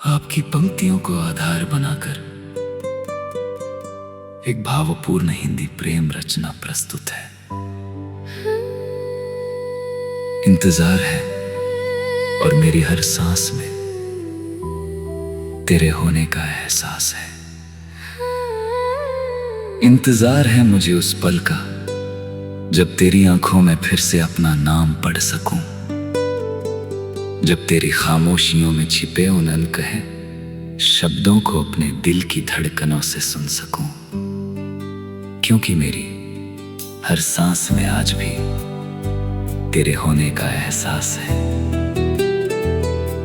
आपकी पंक्तियों को आधार बनाकर एक भावपूर्ण हिंदी प्रेम रचना प्रस्तुत है। इंतजार है और मेरी हर सांस में तेरे होने का एहसास है। इंतजार है मुझे उस पल का जब तेरी आंखों में फिर से अपना नाम पढ़ सकूं, जब तेरी खामोशियों में छिपे उन अनकहे शब्दों को अपने दिल की धड़कनों से सुन सकूं, क्योंकि मेरी हर सांस में आज भी तेरे होने का एहसास है।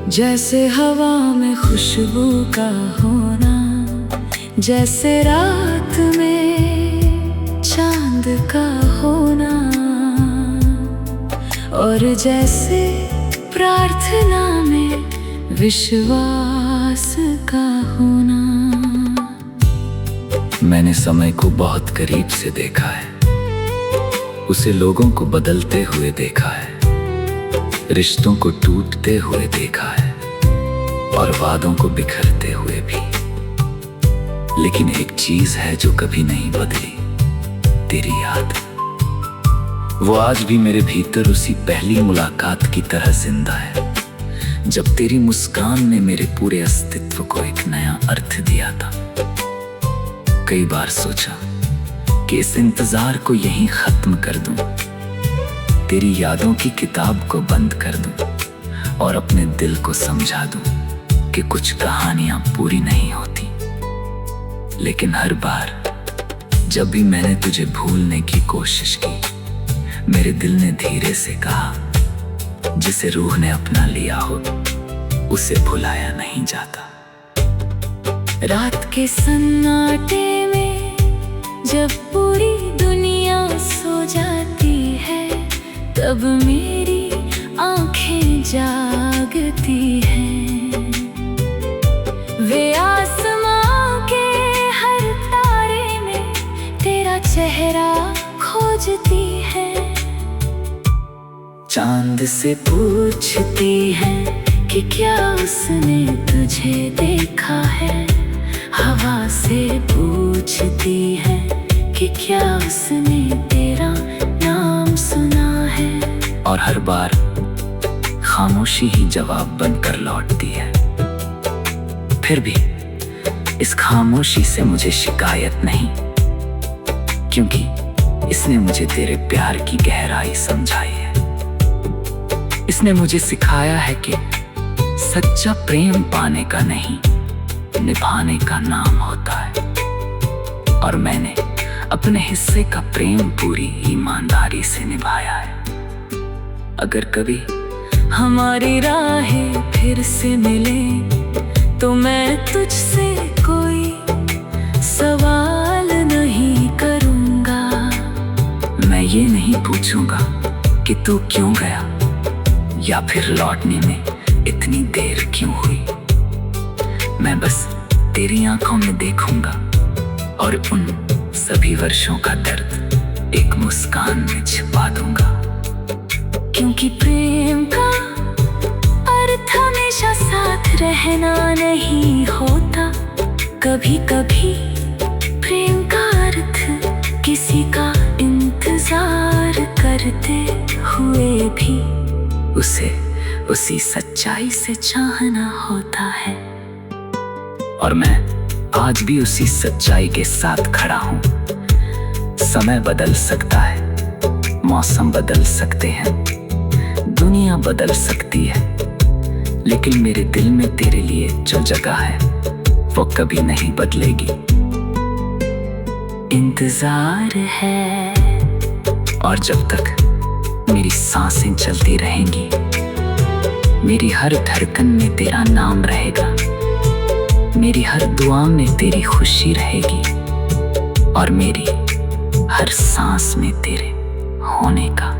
जैसे हवा में खुशबू का होना, जैसे रात में चांद का होना, और जैसे प्रार्थना में विश्वास का होना। मैंने समय को बहुत करीब से देखा है, उसे लोगों को बदलते हुए देखा है, रिश्तों को टूटते हुए देखा है और वादों को बिखरते हुए भी। लेकिन एक चीज है जो कभी नहीं बदली, तेरी याद। वो आज भी मेरे भीतर उसी पहली मुलाकात की तरह जिंदा है, जब तेरी मुस्कान ने मेरे पूरे अस्तित्व को एक नया अर्थ दिया था। कई बार सोचा कि इस इंतजार को यहीं खत्म कर दूं, तेरी यादों की किताब को बंद कर दूं और अपने दिल को समझा दूं कि कुछ कहानियां पूरी नहीं होती। लेकिन हर बार जब भी मैंने तुझे भूलने की कोशिश की, मेरे दिल ने धीरे से कहा, जिसे रूह ने अपना लिया हो उसे भुलाया नहीं जाता। रात के सन्नाटे में जब पूरी दुनिया सो जाती है, तब मेरी आंखें जागती हैं। वे आसमां के हर तारे में तेरा चेहरा खोजती है। चांद से पूछती है कि क्या उसने तुझे देखा है, हवा से पूछती है कि क्या उसने तेरा नाम सुना है। और हर बार खामोशी ही जवाब बनकर लौटती है। फिर भी इस खामोशी से मुझे शिकायत नहीं, क्योंकि इसने मुझे तेरे प्यार की गहराई समझाई है। इसने मुझे सिखाया है कि सच्चा प्रेम पाने का नहीं, निभाने का नाम होता है। और मैंने अपने हिस्से का प्रेम पूरी ईमानदारी से निभाया है। अगर कभी हमारी राहें फिर से मिले, तो मैं तुझसे कोई सवाल नहीं करूंगा। मैं ये नहीं पूछूंगा कि तू क्यों गया या फिर लौटने में इतनी देर क्यों हुई। मैं बस तेरी आंखों में देखूंगा और उन सभी वर्षों का दर्द एक मुस्कान में छिपा दूंगा। क्योंकि प्रेम का अर्थ हमेशा साथ रहना नहीं होता। कभी कभी प्रेम का अर्थ किसी का इंतजार करते हुए भी उसे उसी सच्चाई से चाहना होता है। और मैं आज भी उसी सच्चाई के साथ खड़ा हूं। समय बदल सकता है, मौसम बदल सकते हैं, दुनिया बदल सकती है, लेकिन मेरे दिल में तेरे लिए जो जगह है वो कभी नहीं बदलेगी। इंतजार है, और जब तक मेरी सांसें चलती रहेंगी, मेरी हर धड़कन में तेरा नाम रहेगा, मेरी हर दुआ में तेरी खुशी रहेगी, और मेरी हर सांस में तेरे होने का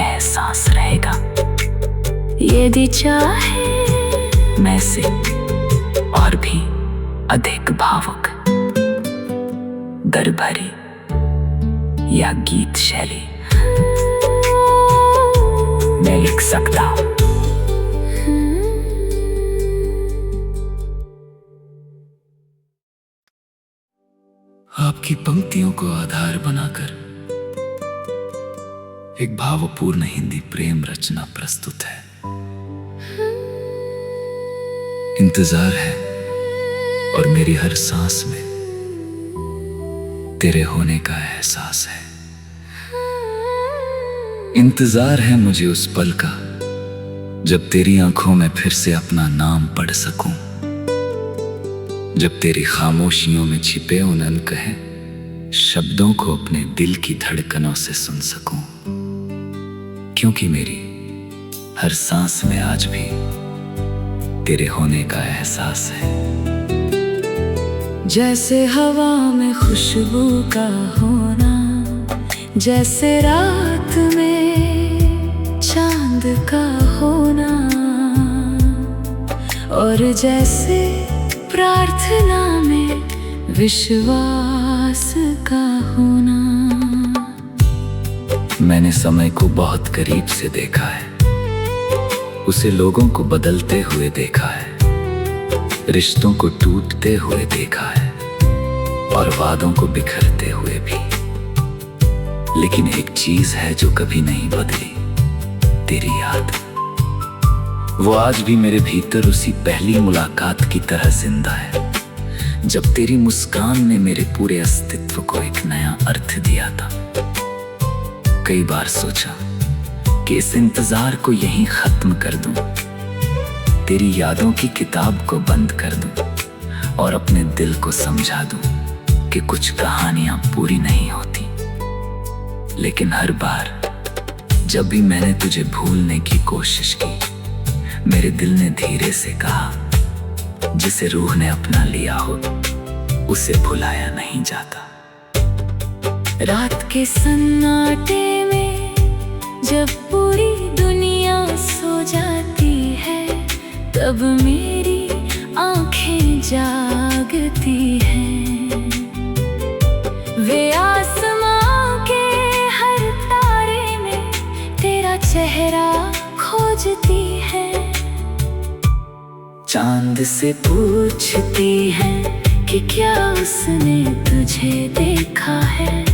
एहसास रहेगा। यदि चाहे मैं से और भी अधिक भावुक, दर्द भरी या गीत शैली मैं लिख सकता हूं। आपकी पंक्तियों को आधार बनाकर एक भावपूर्ण हिंदी प्रेम रचना प्रस्तुत है। इंतजार है और मेरी हर सांस में तेरे होने का एहसास है। इंतजार है मुझे उस पल का जब तेरी आंखों में फिर से अपना नाम पढ़ सकूं, जब तेरी खामोशियों में छिपे उन अनकहे शब्दों को अपने दिल की धड़कनों से सुन सकूं, क्योंकि मेरी हर सांस में आज भी तेरे होने का एहसास है। जैसे हवा में खुशबू का होना, जैसे रात में चांद का होना, और जैसे प्रार्थना में विश्वास का होना। मैंने समय को बहुत करीब से देखा है, उसे लोगों को बदलते हुए देखा है, रिश्तों को टूटते हुए देखा है और वादों को बिखरते हुए भी। लेकिन एक चीज है जो कभी नहीं बदली, तेरी याद। वो आज भी मेरे भीतर उसी पहली मुलाकात की तरह जिंदा है, जब तेरी मुस्कान ने मेरे पूरे अस्तित्व को एक नया अर्थ दिया था। कई बार सोचा कि इस इंतजार को यहीं खत्म कर दूं, तेरी यादों की किताब को बंद कर दूं और अपने दिल को समझा दूं कि कुछ कहानियां पूरी नहीं होती। लेकिन हर बार जब भी मैंने तुझे भूलने की कोशिश की, मेरे दिल ने धीरे से कहा, जिसे रूह ने अपना लिया हो उसे भुलाया नहीं जाता। रात के सन्नाटे में जब पूरी दुनिया सो जाती है, तब मेरी आंखें जागती हैं। वे आसमां के हर तारे में तेरा चेहरा खोजती है। चांद से पूछती है कि क्या उसने तुझे देखा है,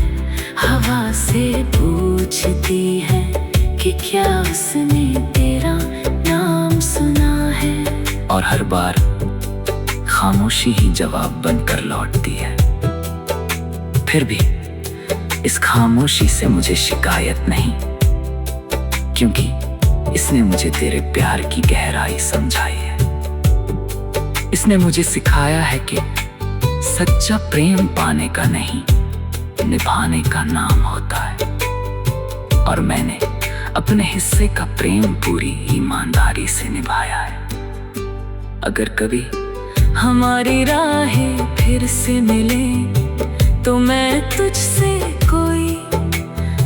हवा से पूछती है कि क्या उसने तेरा नाम सुना है। और हर बार खामोशी ही जवाब बनकर लौटती है। फिर भी इस खामोशी से मुझे शिकायत नहीं, क्योंकि इसने मुझे तेरे प्यार की गहराई समझाई है। इसने मुझे सिखाया है कि सच्चा प्रेम पाने का नहीं, निभाने का नाम होता है। और मैंने अपने हिस्से का प्रेम पूरी ईमानदारी से निभाया है। अगर कभी हमारी राहें फिर से मिले तो मैं तुझसे कोई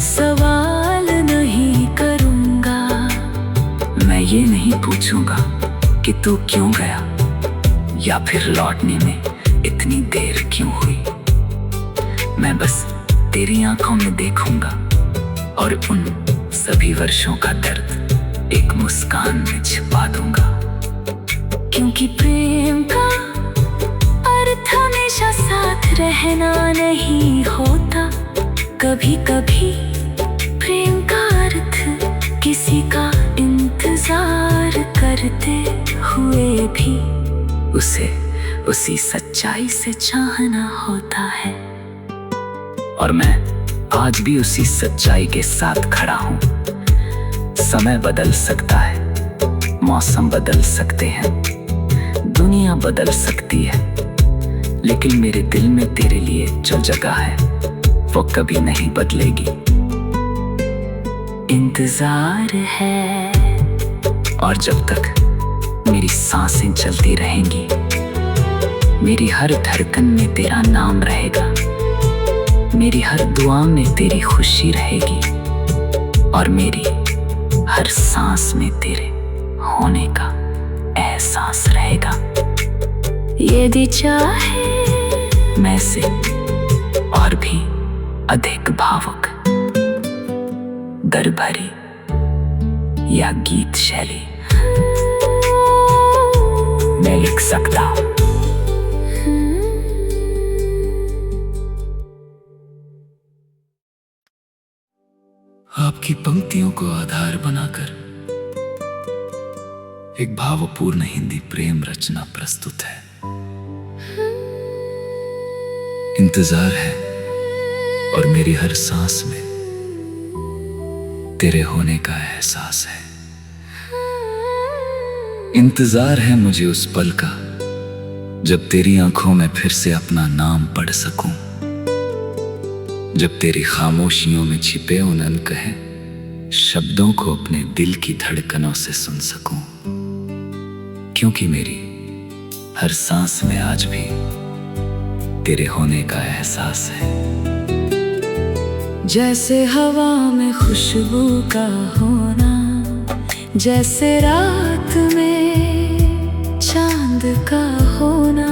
सवाल नहीं करूंगा। मैं ये नहीं पूछूंगा कि तू क्यों गया या फिर लौटने में इतनी देर क्यों हुई। मैं बस तेरी आंखों में देखूंगा और उन सभी वर्षों का दर्द एक मुस्कान में छिपा दूंगा। क्योंकि प्रेम का अर्थ हमेशा साथ रहना नहीं होता। कभी कभी प्रेम का अर्थ किसी का इंतजार करते हुए भी उसे उसी सच्चाई से चाहना होता है। और मैं आज भी उसी सच्चाई के साथ खड़ा हूं। समय बदल सकता है, मौसम बदल सकते हैं, दुनिया बदल सकती है, लेकिन मेरे दिल में तेरे लिए जो जगह है वो कभी नहीं बदलेगी। इंतजार है और जब तक मेरी सांसें चलती रहेंगी, मेरी हर धड़कन में तेरा नाम रहेगा, मेरी हर दुआ में तेरी खुशी रहेगी और मेरी हर सांस में तेरे होने का एहसास रहेगा। यदि चाहे मैं से और भी अधिक भावुक, दर्द भरी या गीत शैली मैं लिख सकता हूं। पंक्तियों को आधार बनाकर एक भावपूर्ण हिंदी प्रेम रचना प्रस्तुत है। इंतजार है और मेरी हर सांस में तेरे होने का एहसास है। इंतजार है मुझे उस पल का जब तेरी आंखों में फिर से अपना नाम पढ़ सकूं, जब तेरी खामोशियों में छिपे उन अनकहे शब्दों को अपने दिल की धड़कनों से सुन सकूं, क्योंकि मेरी हर सांस में आज भी तेरे होने का एहसास है। जैसे हवा में खुशबू का होना, जैसे रात में चांद का होना,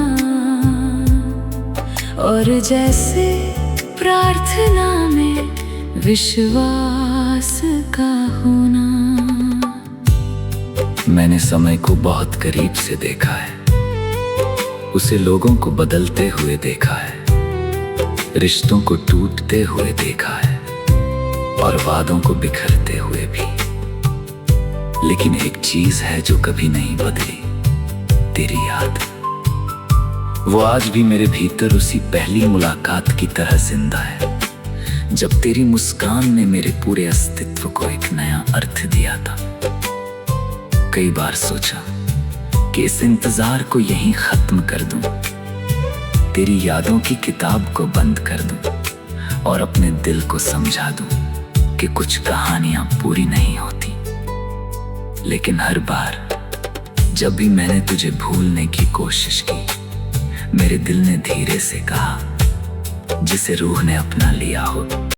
और जैसे प्रार्थना में विश्वास का होना। मैंने समय को बहुत करीब से देखा है, उसे लोगों को बदलते हुए देखा है, रिश्तों को टूटते हुए देखा है और वादों को बिखरते हुए भी। लेकिन एक चीज है जो कभी नहीं बदली, तेरी याद। वो आज भी मेरे भीतर उसी पहली मुलाकात की तरह जिंदा है, जब तेरी मुस्कान ने मेरे पूरे अस्तित्व को एक नया अर्थ दिया था। कई बार सोचा कि इस इंतजार को यहीं खत्म कर दूं, तेरी यादों की किताब को बंद कर दूं और अपने दिल को समझा दूं कि कुछ कहानियां पूरी नहीं होती। लेकिन हर बार जब भी मैंने तुझे भूलने की कोशिश की, मेरे दिल ने धीरे से कहा, जिसे रूह ने अपना लिया हो